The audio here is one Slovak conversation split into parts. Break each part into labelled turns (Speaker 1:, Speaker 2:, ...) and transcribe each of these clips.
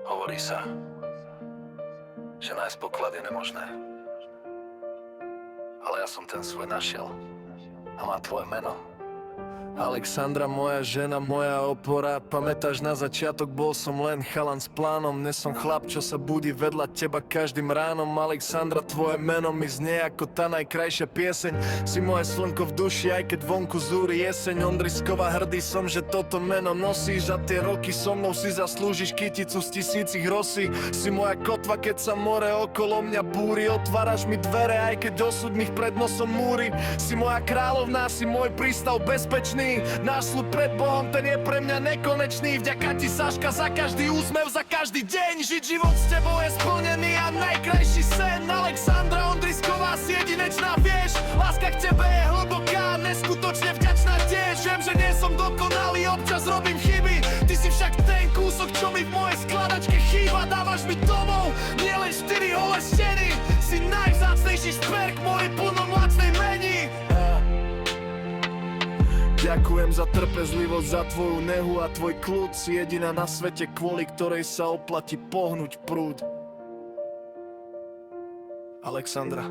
Speaker 1: Hovorí sa, že nájsť poklad je nemožné. Ale ja som ten svoj našiel a má tvoje meno. Alexandra, moja žena, moja opora. Pamätáš, na začiatok bol som len chalan s plánom. Dnes som chlap, čo sa budí vedľa teba každým ránom. Alexandra, tvoje meno mi znie ako tá najkrajšia pieseň. Si moje slnko v duši, aj keď vonku zúri jeseň. Ondriskova, hrdý som, že toto meno nosíš. A tie roky so mnou si zaslúžiš kyticu z tisícich rosí. Si moja kotva, keď sa more okolo mňa búri. Otváraš mi dvere, aj keď osud mi pred nosom múri. Si moja kráľovná, si môj prístav bezpečný. Náš sľub pred Bohom, ten je pre mňa nekonečný. Vďaka ti, Saška, za každý úsmev, za každý deň. Žiť život s tebou je splnený a najkrajší sen. Alexandra Ondrisková, si jedinečná, vieš. Láska k tebe je hlboká, neskutočne vďačná tiež. Viem, že nie som dokonalý, občas robím chyby. Ty si však ten kúsok, čo mi v mojej skladačke chýba. Dávaš mi domov, nielen 4 holé steny. Si najvzácnejší šperk mojej plnomlačnej mení. Ďakujem za trpezlivosť, za tvoju nehu a tvoj kľud. Si jediná na svete, kvôli ktorej sa oplatí pohnúť prúd. Alexandra,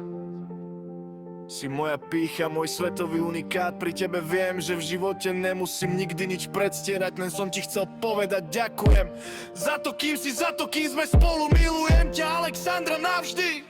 Speaker 1: si moja pýcha, môj svetový unikát. Pri tebe viem, že v živote nemusím nikdy nič predstierať. Len som ti chcel povedať ďakujem za to, kým si, za to, kým sme spolu. Milujem ťa, Alexandra, navždy.